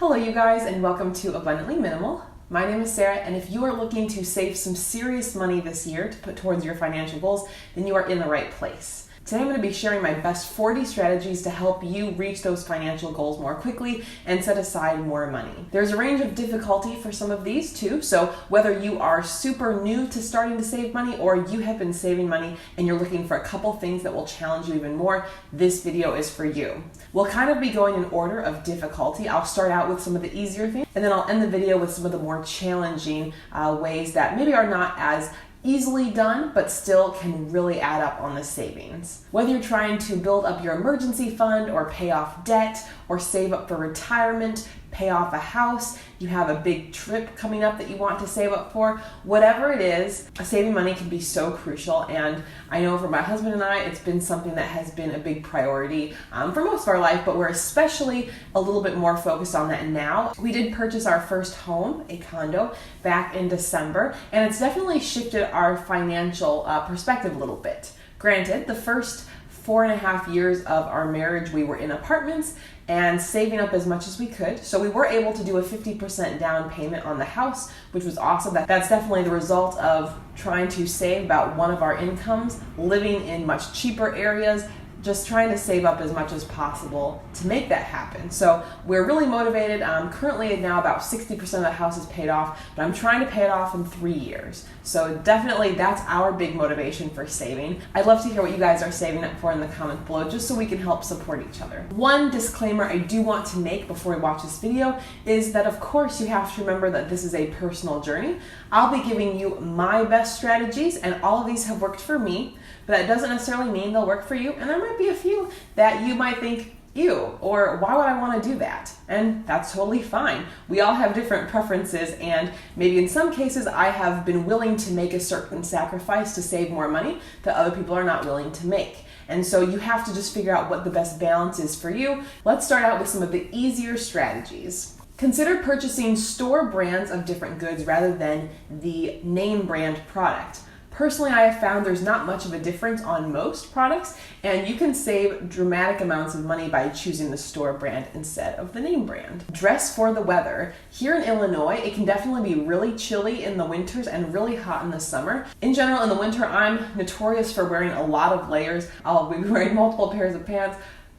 Hello you guys, and welcome to Abundantly Minimal. My name is Sarah, and if you are looking to save some serious money this year to put towards your financial goals, then you are in the right place. Today I'm going to be sharing my best 40 strategies to help you reach those financial goals more quickly and set aside more money. There's a range of difficulty for some of these too, so whether you are super new to starting to save money or you have been saving money and you're looking for a couple things that will challenge you even more, this video is for you. We'll kind of be going in order of difficulty. I'll start out with some of the easier things, and then I'll end the video with some of the more challenging ways that maybe are not as easily done, but still can really add up on the savings. Whether you're trying to build up your emergency fund or pay off debt or save up for retirement, pay off a house, you have a big trip coming up that you want to save up for, whatever it is, saving money can be so crucial. And I know for my husband and I, it's been something that has been a big priority for most of our life, but we're especially a little bit more focused on that now. We did purchase our first home, a condo, back in December, and it's definitely shifted our financial perspective a little bit. Granted, the first 4.5 years of our marriage, we were in apartments and saving up as much as we could. So we were able to do a 50% down payment on the house, which was awesome. That's definitely the result of trying to save about one of our incomes, living in much cheaper areas, just trying to save up as much as possible to make that happen. So we're really motivated. Currently now about 60% of the house is paid off, but I'm trying to pay it off in 3 years. So definitely that's our big motivation for saving. I'd love to hear what you guys are saving up for in the comments below, just so we can help support each other. One disclaimer I do want to make before we watch this video is that of course you have to remember that this is a personal journey. I'll be giving you my best strategies, and all of these have worked for me, but that doesn't necessarily mean they'll work for you, and there might be a few that you might think, ew, or why would I want to do that? And that's totally fine. We all have different preferences, and maybe in some cases I have been willing to make a certain sacrifice to save more money that other people are not willing to make. And so you have to just figure out what the best balance is for you. Let's start out with some of the easier strategies. Consider purchasing store brands of different goods rather than the name brand product. Personally, I have found there's not much of a difference on most products, and you can save dramatic amounts of money by choosing the store brand instead of the name brand. Dress for the weather. Here in Illinois, it can definitely be really chilly in the winters and really hot in the summer. In general, in the winter, I'm notorious for wearing a lot of layers. I'll be wearing multiple pairs of pants,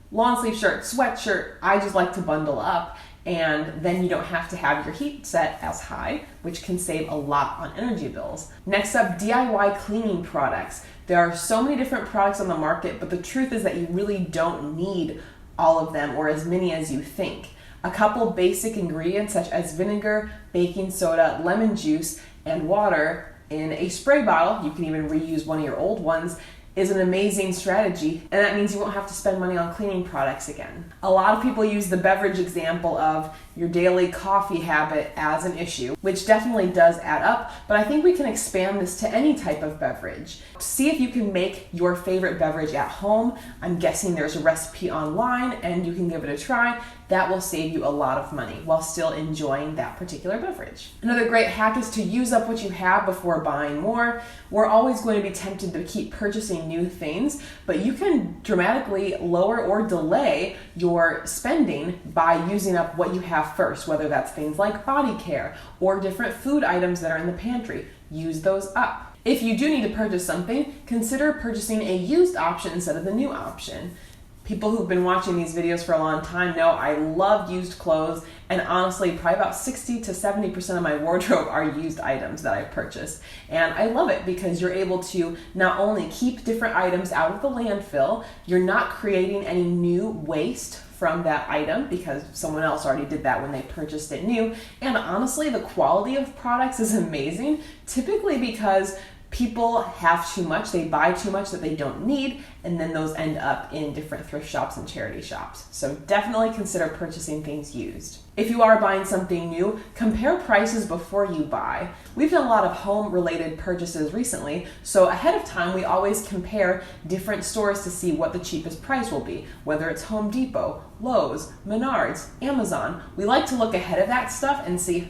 long sleeve shirt, sweatshirt. I just like to bundle up. And then you don't have to have your heat set as high, which can save a lot on energy bills. Next up, DIY cleaning products. There are so many different products on the market, but the truth is that you really don't need all of them or as many as you think. A couple basic ingredients such as vinegar, baking soda, lemon juice, and water in a spray bottle, you can even reuse one of your old ones, is an amazing strategy, and that means you won't have to spend money on cleaning products again. A lot of people use the beverage example of your daily coffee habit as an issue, which definitely does add up, but I think we can expand this to any type of beverage. See if you can make your favorite beverage at home. I'm guessing there's a recipe online and you can give it a try. That will save you a lot of money while still enjoying that particular beverage. Another great hack is to use up what you have before buying more. We're always going to be tempted to keep purchasing new things, but you can dramatically lower or delay your spending by using up what you have first, whether that's things like body care or different food items that are in the pantry. Use those up. If you do need to purchase something, consider purchasing a used option instead of the new option. People who've been watching these videos for a long time know I love used clothes, and honestly, probably about 60 to 70% of my wardrobe are used items that I've purchased. And I love it because you're able to not only keep different items out of the landfill, you're not creating any new waste from that item because someone else already did that when they purchased it new. And honestly, the quality of products is amazing, typically because people have too much, they buy too much that they don't need, and then those end up in different thrift shops and charity shops. So definitely consider purchasing things used. If you are buying something new, compare prices before you buy. We've done a lot of home-related purchases recently, so ahead of time we always compare different stores to see what the cheapest price will be, whether it's Home Depot, Lowe's, Menards, Amazon. We like to look ahead of that stuff and see,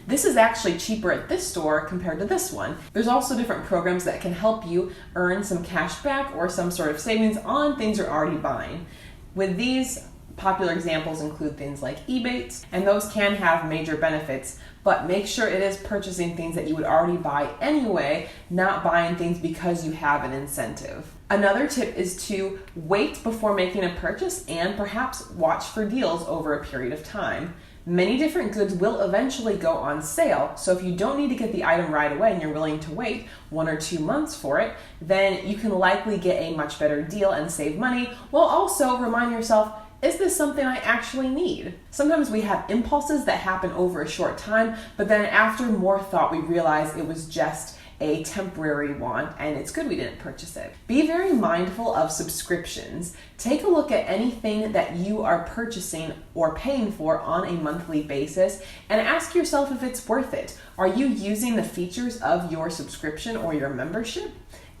this is actually cheaper at this store compared to this one. There's also different programs that can help you earn some cash back or some sort of savings on things you're already buying. With these, Popular examples include things like Ebates, and those can have major benefits, but make sure it is purchasing things that you would already buy anyway, not buying things because you have an incentive. Another tip is to wait before making a purchase and perhaps watch for deals over a period of time. Many different goods will eventually go on sale, so if you don't need to get the item right away and you're willing to wait 1 or 2 months for it, then you can likely get a much better deal and save money, while also remind yourself, is this something I actually need? Sometimes we have impulses that happen over a short time, but then after more thought we realize it was just a temporary want, and it's good we didn't purchase it. Be very mindful of subscriptions. Take a look at anything that you are purchasing or paying for on a monthly basis and ask yourself if it's worth it. Are you using the features of your subscription or your membership?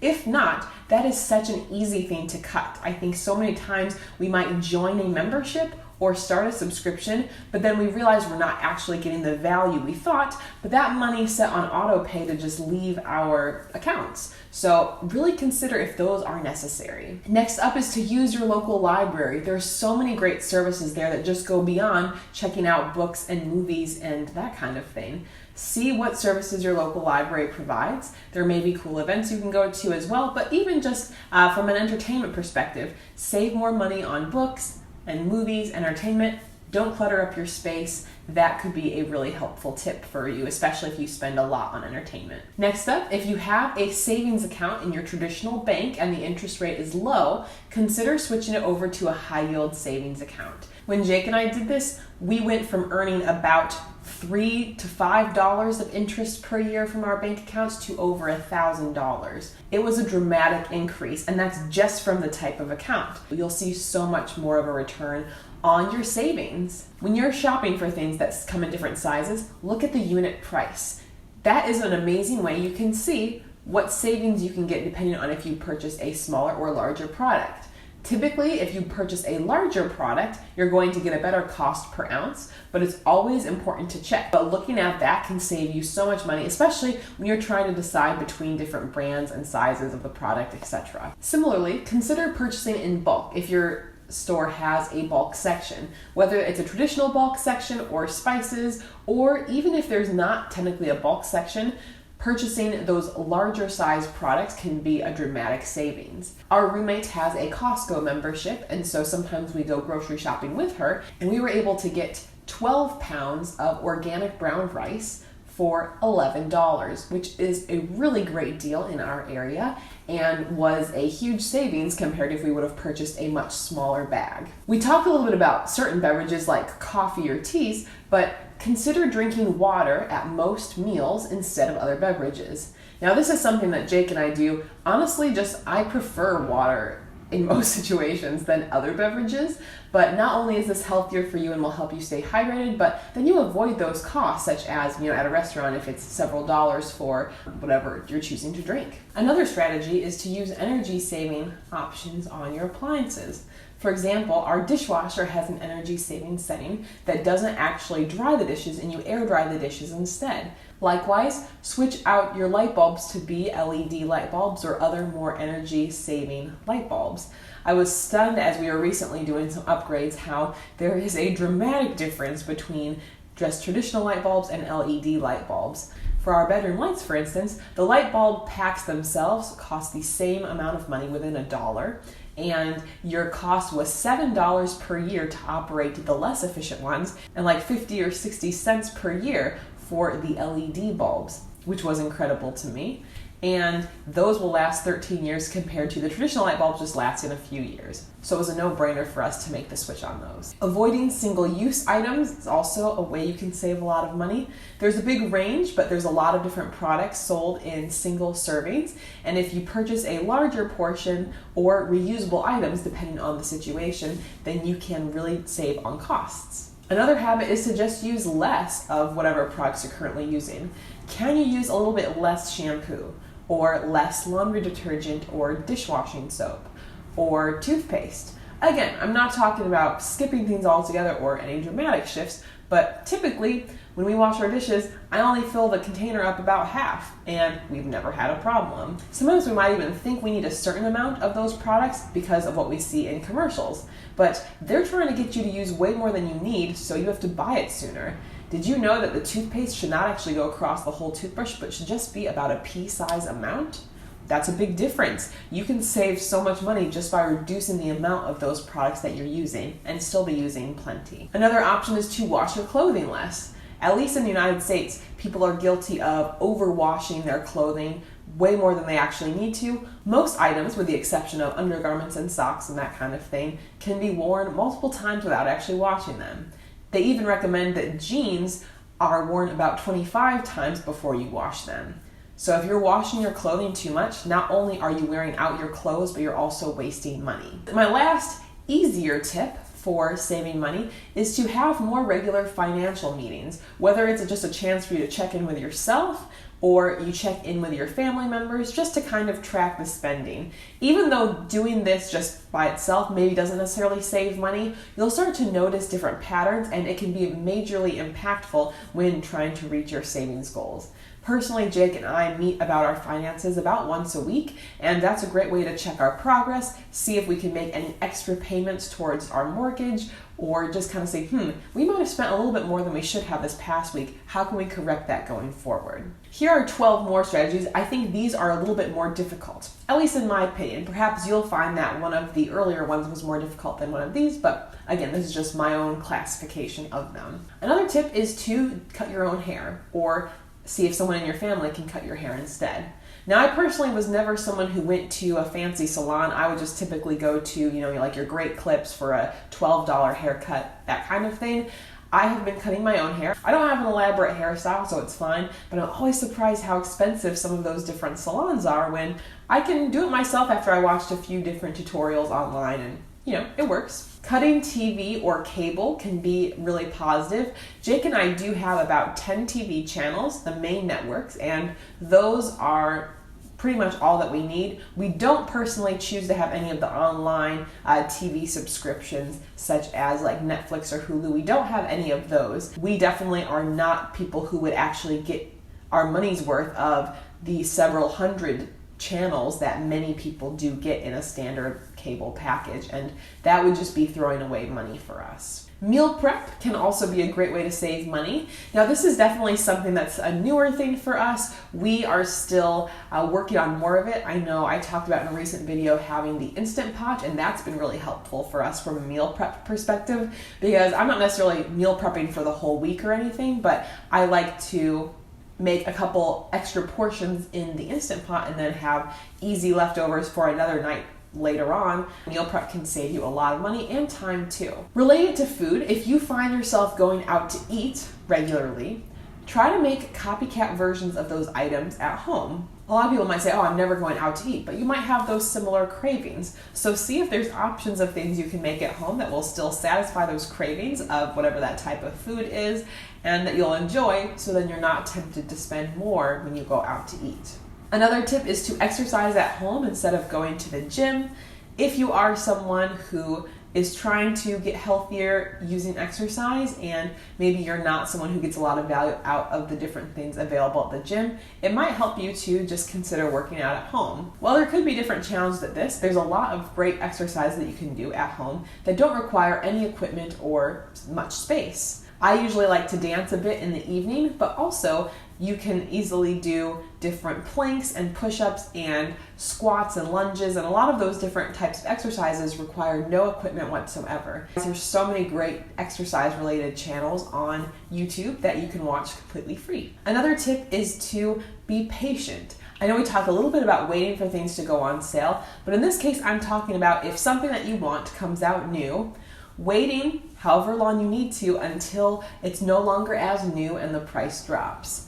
If not, that is such an easy thing to cut. I think so many times we might join a membership or start a subscription, but then we realize we're not actually getting the value we thought, but that money is set on auto pay to just leave our accounts. So really consider if those are necessary. Next up is to use your local library. There's so many great services there that just go beyond checking out books and movies and that kind of thing. See what services your local library provides. There may be cool events you can go to as well, but even just from an entertainment perspective, save more money on books and movies, entertainment. Don't clutter up your space. That could be a really helpful tip for you, especially if you spend a lot on entertainment. Next up, if you have a savings account in your traditional bank and the interest rate is low, consider switching it over to a high yield savings account. When Jake and I did this, we went from earning about $3 to $5 of interest per year from our bank accounts to over $1,000. It was a dramatic increase, and that's just from the type of account. You'll see so much more of a return on your savings. When you're shopping for things that come in different sizes, look at the unit price. That is an amazing way you can see what savings you can get depending on if you purchase a smaller or larger product. Typically, if you purchase a larger product, you're going to get a better cost per ounce, but it's always important to check. But looking at that can save you so much money, especially when you're trying to decide between different brands and sizes of the product, etc. Similarly, consider purchasing in bulk if your store has a bulk section, whether it's a traditional bulk section or spices, or even if there's not technically a bulk section, purchasing those larger size products can be a dramatic savings. Our roommate has a Costco membership, and so sometimes we go grocery shopping with her, and we were able to get 12 pounds of organic brown rice for $11, which is a really great deal in our area and was a huge savings compared to if we would have purchased a much smaller bag. We talked a little bit about certain beverages like coffee or teas, but consider drinking water at most meals instead of other beverages. Now, this is something that Jake and I do. Honestly, I prefer water in most situations than other beverages, but not only is this healthier for you and will help you stay hydrated, but then you avoid those costs, such as, at a restaurant if it's several dollars for whatever you're choosing to drink. Another strategy is to use energy saving options on your appliances. For example, our dishwasher has an energy saving setting that doesn't actually dry the dishes, and you air dry the dishes instead. Likewise, switch out your light bulbs to be LED light bulbs or other more energy saving light bulbs. I was stunned as we were recently doing some upgrades how there is a dramatic difference between just traditional light bulbs and LED light bulbs. For our bedroom lights, for instance, the light bulb packs themselves cost the same amount of money, within $1, and your cost was $7 per year to operate the less efficient ones, and like 50 or 60 cents per year for the LED bulbs, which was incredible to me. And those will last 13 years compared to the traditional light bulbs just lasting a few years. So it was a no-brainer for us to make the switch on those. Avoiding single-use items is also a way you can save a lot of money. There's a big range, but there's a lot of different products sold in single servings. And if you purchase a larger portion or reusable items, depending on the situation, then you can really save on costs. Another habit is to just use less of whatever products you're currently using. Can you use a little bit less shampoo, or less laundry detergent or dishwashing soap, or toothpaste? Again, I'm not talking about skipping things altogether or any dramatic shifts, But typically, when we wash our dishes, I only fill the container up about half, and we've never had a problem. Sometimes we might even think we need a certain amount of those products because of what we see in commercials, but they're trying to get you to use way more than you need, so you have to buy it sooner. Did you know that the toothpaste should not actually go across the whole toothbrush, but should just be about a pea-size amount? That's a big difference. You can save so much money just by reducing the amount of those products that you're using and still be using plenty. Another option is to wash your clothing less. At least in the United States, people are guilty of overwashing their clothing way more than they actually need to. Most items, with the exception of undergarments and socks and that kind of thing, can be worn multiple times without actually washing them. They even recommend that jeans are worn about 25 times before you wash them. So if you're washing your clothing too much, not only are you wearing out your clothes, but you're also wasting money. My last easier tip for saving money is to have more regular financial meetings, whether it's just a chance for you to check in with yourself or you check in with your family members just to kind of track the spending. Even though doing this just by itself maybe doesn't necessarily save money, you'll start to notice different patterns, and it can be majorly impactful when trying to reach your savings goals. Personally, Jake and I meet about our finances about once a week, and that's a great way to check our progress, see if we can make any extra payments towards our mortgage, or just kind of say, we might have spent a little bit more than we should have this past week. How can we correct that going forward? Here are 12 more strategies. I think these are a little bit more difficult, at least in my opinion. Perhaps you'll find that one of the earlier ones was more difficult than one of these, but again, this is just my own classification of them. Another tip is to cut your own hair, or see if someone in your family can cut your hair instead. Now, I personally was never someone who went to a fancy salon. I would just typically go to, like your Great Clips for a $12 haircut, that kind of thing. I have been cutting my own hair. I don't have an elaborate hairstyle, so it's fine, but I'm always surprised how expensive some of those different salons are when I can do it myself after I watched a few different tutorials online, and it works. Cutting TV or cable can be really positive. Jake and I do have about 10 TV channels, the main networks, and those are pretty much all that we need. We don't personally choose to have any of the online TV subscriptions, such as like Netflix or Hulu. We don't have any of those. We definitely are not people who would actually get our money's worth of the several hundred channels that many people do get in a standard cable package, and that would just be throwing away money for us. Meal prep can also be a great way to save money. Now, this is definitely something that's a newer thing for us. We are still working on more of it. I know I talked about in a recent video having the Instant Pot, and that's been really helpful for us from a meal prep perspective, because I'm not necessarily meal prepping for the whole week or anything, but I like to make a couple extra portions in the Instant Pot and then have easy leftovers for another night later on. Meal prep can save you a lot of money and time too. Related to food, if you find yourself going out to eat regularly, try to make copycat versions of those items at home. A lot of people might say, I'm never going out to eat, but you might have those similar cravings. So see if there's options of things you can make at home that will still satisfy those cravings of whatever that type of food is and that you'll enjoy, so then you're not tempted to spend more when you go out to eat. Another tip is to exercise at home instead of going to the gym. If you are someone who is trying to get healthier using exercise, and maybe you're not someone who gets a lot of value out of the different things available at the gym, it might help you to just consider working out at home. While there could be different challenges at this, there's a lot of great exercise that you can do at home that don't require any equipment or much space. I usually like to dance a bit in the evening, but also you can easily do different planks and push-ups and squats and lunges, and a lot of those different types of exercises require no equipment whatsoever. There's so many great exercise-related channels on YouTube that you can watch completely free. Another tip is to be patient. I know we talked a little bit about waiting for things to go on sale, but in this case I'm talking about if something that you want comes out new, waiting however long you need to until it's no longer as new and the price drops.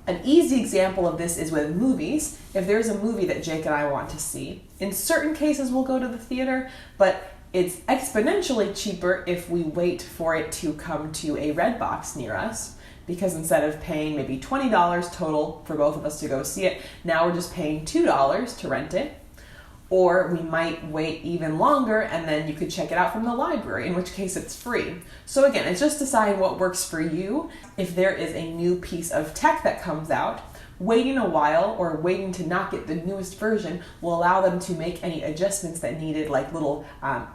An easy example of this is with movies. If there's a movie that Jake and I want to see, in certain cases we'll go to the theater, but it's exponentially cheaper if we wait for it to come to a Redbox near us, because instead of paying maybe $20 total for both of us to go see it, now we're just paying $2 to rent it. Or we might wait even longer and then you could check it out from the library, in which case it's free. So again, it's just deciding what works for you. If there is a new piece of tech that comes out, waiting a while or waiting to not get the newest version will allow them to make any adjustments that needed, like little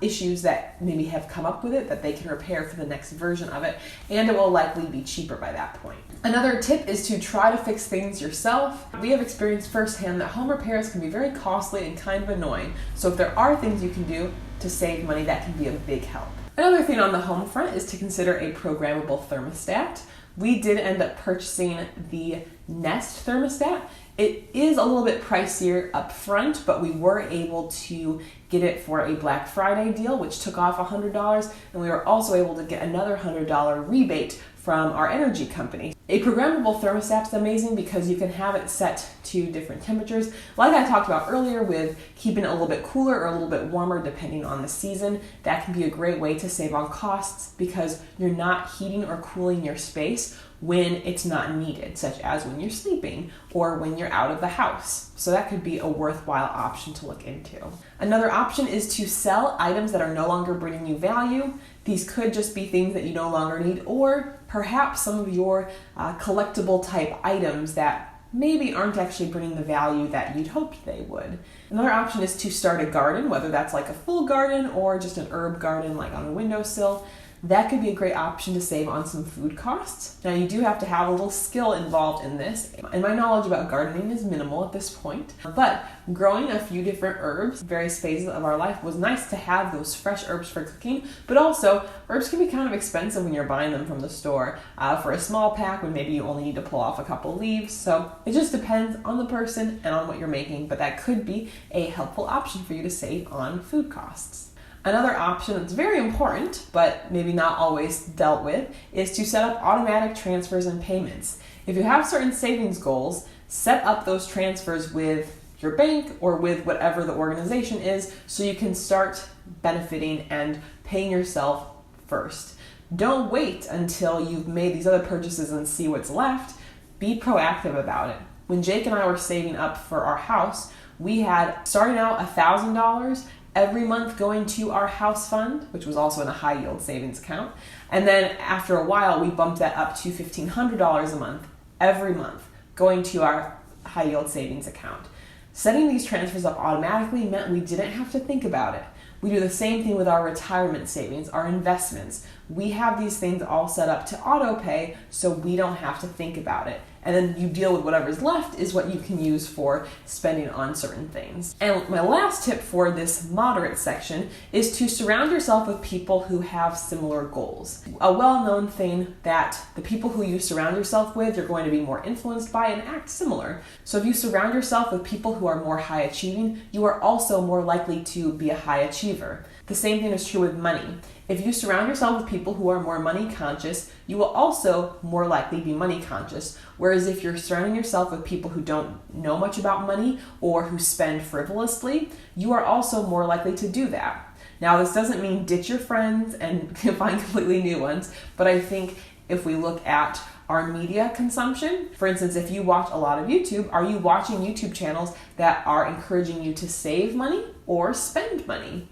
issues that maybe have come up with it that they can repair for the next version of it, and it will likely be cheaper by that point. Another tip is to try to fix things yourself. We have experienced firsthand that home repairs can be very costly and kind of annoying, so if there are things you can do to save money, that can be a big help. Another thing on the home front is to consider a programmable thermostat. We did end up purchasing the Nest thermostat. It is a little bit pricier up front, but we were able to get it for a Black Friday deal, which took off $100, and we were also able to get another $100 rebate from our energy company. A programmable thermostat is amazing because you can have it set to different temperatures. Like I talked about earlier with keeping it a little bit cooler or a little bit warmer depending on the season, that can be a great way to save on costs because you're not heating or cooling your space when it's not needed, such as when you're sleeping or when you're out of the house. So that could be a worthwhile option to look into. Another option is to sell items that are no longer bringing you value. These could just be things that you no longer need, or perhaps some of your collectible type items that maybe aren't actually bringing the value that you'd hoped they would. Another option is to start a garden, whether that's like a full garden or just an herb garden like on a windowsill. That could be a great option to save on some food costs. Now you do have to have a little skill involved in this, and my knowledge about gardening is minimal at this point, but growing a few different herbs, various phases of our life, was nice to have those fresh herbs for cooking, but also herbs can be kind of expensive when you're buying them from the store for a small pack when maybe you only need to pull off a couple leaves. So it just depends on the person and on what you're making, but that could be a helpful option for you to save on food costs. Another option that's very important, but maybe not always dealt with, is to set up automatic transfers and payments. If you have certain savings goals, set up those transfers with your bank or with whatever the organization is so you can start benefiting and paying yourself first. Don't wait until you've made these other purchases and see what's left. Be proactive about it. When Jake and I were saving up for our house, we had starting out $1,000 every month going to our house fund, which was also in a high yield savings account. And then after a while, we bumped that up to $1,500 a month, every month, going to our high yield savings account. Setting these transfers up automatically meant we didn't have to think about it. We do the same thing with our retirement savings, our investments. We have these things all set up to auto pay so we don't have to think about it. And then you deal with whatever's left is what you can use for spending on certain things. And my last tip for this moderate section is to surround yourself with people who have similar goals. A well-known thing that the people who you surround yourself with, you're going to be more influenced by and act similar. So if you surround yourself with people who are more high achieving, you are also more likely to be a high achiever. The same thing is true with money. If you surround yourself with people who are more money conscious, you will also more likely be money conscious. Whereas if you're surrounding yourself with people who don't know much about money or who spend frivolously, you are also more likely to do that. Now, this doesn't mean ditch your friends and find completely new ones, but I think if we look at our media consumption, for instance, if you watch a lot of YouTube, are you watching YouTube channels that are encouraging you to save money or spend money?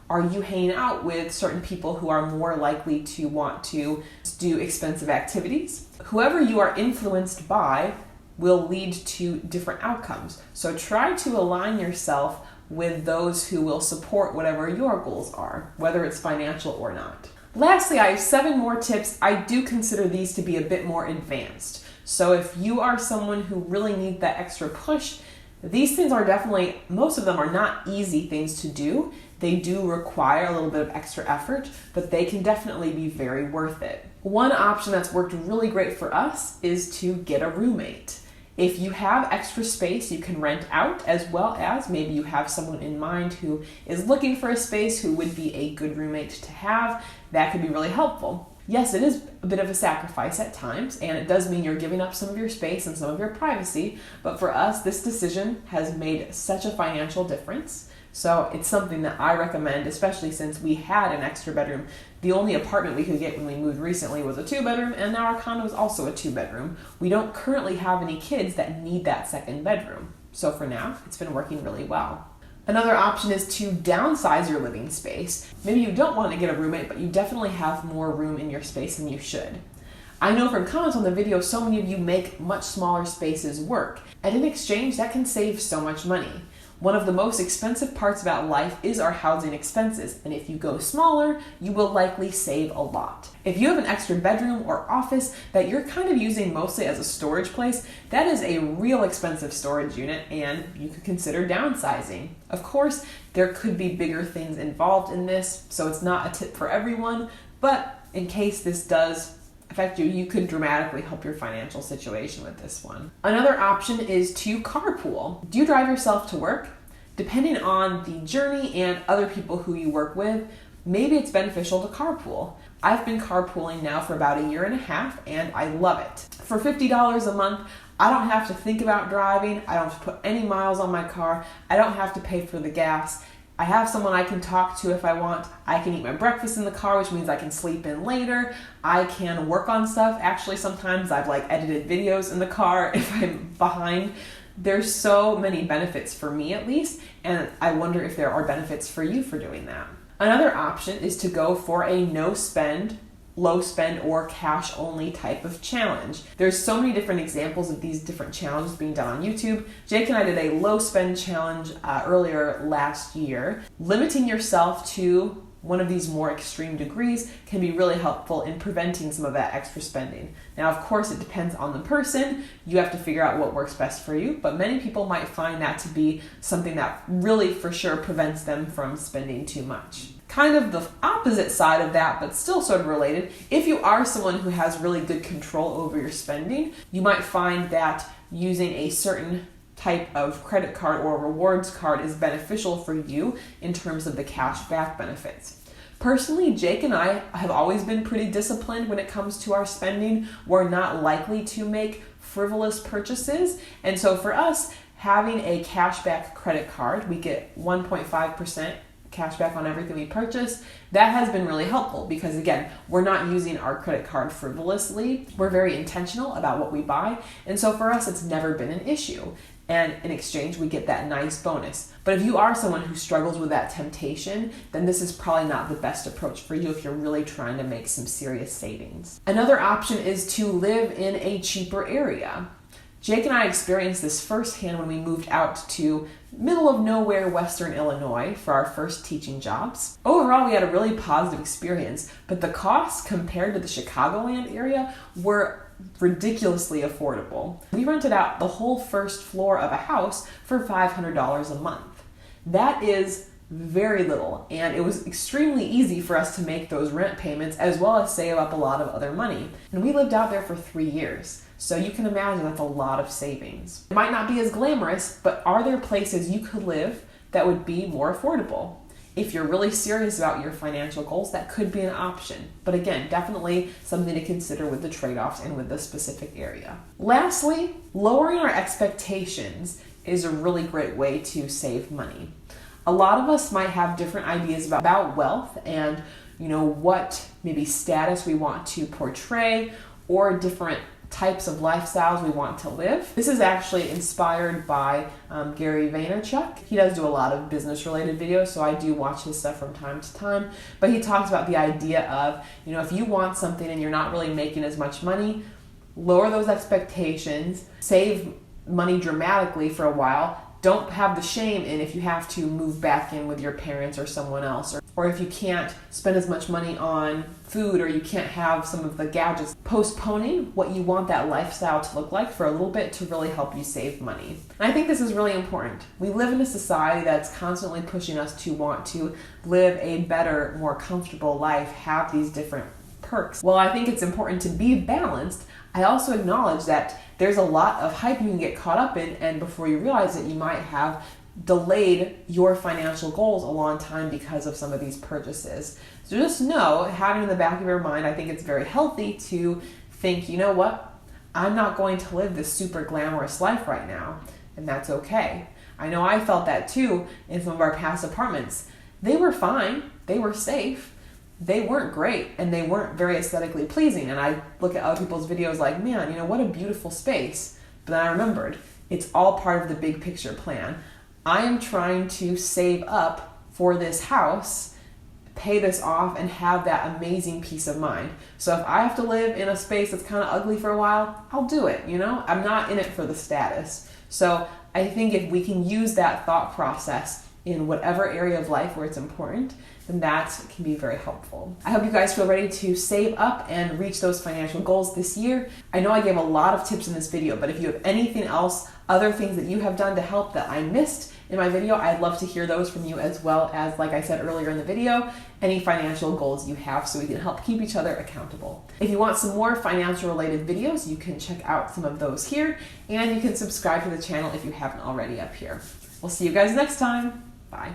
Are you hanging out with certain people who are more likely to want to do expensive activities? Whoever you are influenced by will lead to different outcomes. So try to align yourself with those who will support whatever your goals are, whether it's financial or not. Lastly, I have 7 more tips. I do consider these to be a bit more advanced. So if you are someone who really needs that extra push, these things are definitely, most of them are not easy things to do. They do require a little bit of extra effort, but they can definitely be very worth it. One option that's worked really great for us is to get a roommate. If you have extra space, you can rent out, as well as maybe you have someone in mind who is looking for a space who would be a good roommate to have. That could be really helpful. Yes, it is a bit of a sacrifice at times, and it does mean you're giving up some of your space and some of your privacy, but for us, this decision has made such a financial difference. So it's something that I recommend, especially since we had an extra bedroom. The only apartment we could get when we moved recently was a 2-bedroom, and now our condo is also a 2-bedroom. We don't currently have any kids that need that second bedroom. So for now, it's been working really well. Another option is to downsize your living space. Maybe you don't want to get a roommate, but you definitely have more room in your space than you should. I know from comments on the video, so many of you make much smaller spaces work, and in exchange, that can save so much money. One of the most expensive parts about life is our housing expenses, and if you go smaller, you will likely save a lot. If you have an extra bedroom or office that you're kind of using mostly as a storage place, that is a real expensive storage unit, and you could consider downsizing. Of course, there could be bigger things involved in this, so it's not a tip for everyone, but in case this does affect you, you could dramatically help your financial situation with this one. Another option is to carpool. Do you drive yourself to work? Depending on the journey and other people who you work with, maybe it's beneficial to carpool. I've been carpooling now for about 1.5 years and I love it. For $50 a month, I don't have to think about driving. I don't have to put any miles on my car. I don't have to pay for the gas. I have someone I can talk to if I want. I can eat my breakfast in the car, which means I can sleep in later. I can work on stuff. Actually, sometimes I've edited videos in the car if I'm behind. There's so many benefits for me at least, and I wonder if there are benefits for you for doing that. Another option is to go for a no spend, low spend, or cash only type of challenge. There's so many different examples of these different challenges being done on YouTube. Jake and I did a low spend challenge earlier last year. Limiting yourself to one of these more extreme degrees can be really helpful in preventing some of that extra spending. Now, of course, it depends on the person. You have to figure out what works best for you, but many people might find that to be something that really for sure prevents them from spending too much. Kind of the opposite side of that, but still sort of related. If you are someone who has really good control over your spending, you might find that using a certain type of credit card or rewards card is beneficial for you in terms of the cash back benefits. Personally, Jake and I have always been pretty disciplined when it comes to our spending. We're not likely to make frivolous purchases, and so for us, having a cashback credit card, we get 1.5% cash back on everything we purchase. That has been really helpful because, again, we're not using our credit card frivolously. We're very intentional about what we buy, and so for us, it's never been an issue. And in exchange, we get that nice bonus. But if you are someone who struggles with that temptation, then this is probably not the best approach for you if you're really trying to make some serious savings. Another option is to live in a cheaper area. Jake and I experienced this firsthand when we moved out to middle of nowhere Western Illinois for our first teaching jobs. Overall, we had a really positive experience, but the costs compared to the Chicagoland area were ridiculously affordable. We rented out the whole first floor of a house for $500 a month. That is very little, and it was extremely easy for us to make those rent payments as well as save up a lot of other money. And we lived out there for 3 years. So you can imagine that's a lot of savings. It might not be as glamorous, but are there places you could live that would be more affordable? If you're really serious about your financial goals, that could be an option. But again, definitely something to consider with the trade-offs and with the specific area. Lastly, lowering our expectations is a really great way to save money. A lot of us might have different ideas about wealth and what maybe status we want to portray or different types of lifestyles we want to live. This is actually inspired by Gary Vaynerchuk. He does do a lot of business related videos, so I do watch his stuff from time to time, but he talks about the idea of, if you want something and you're not really making as much money, lower those expectations, save money dramatically for a while. Don't have the shame in if you have to move back in with your parents or someone else, or if you can't spend as much money on food or you can't have some of the gadgets. Postponing what you want that lifestyle to look like for a little bit to really help you save money. And I think this is really important. We live in a society that's constantly pushing us to want to live a better, more comfortable life, have these different perks. While I think it's important to be balanced, I also acknowledge that there's a lot of hype you can get caught up in, and before you realize it, you might have delayed your financial goals a long time because of some of these purchases. So just know, having in the back of your mind, I think it's very healthy to think, you know what? I'm not going to live this super glamorous life right now, and that's okay. I know I felt that too in some of our past apartments. They were fine, they were safe, they weren't great, and they weren't very aesthetically pleasing. And I look at other people's videos like, man, what a beautiful space. But then I remembered, it's all part of the big picture plan. I am trying to save up for this house, pay this off, and have that amazing peace of mind. So if I have to live in a space that's kind of ugly for a while, I'll do it, you know? I'm not in it for the status. So I think if we can use that thought process in whatever area of life where it's important, then that can be very helpful. I hope you guys feel ready to save up and reach those financial goals this year. I know I gave a lot of tips in this video, but if you have anything else, other things that you have done to help that I missed in my video, I'd love to hear those from you, as well as, like I said earlier in the video, any financial goals you have, so we can help keep each other accountable. If you want some more financial related videos, you can check out some of those here, and you can subscribe to the channel if you haven't already up here. We'll see you guys next time. Bye.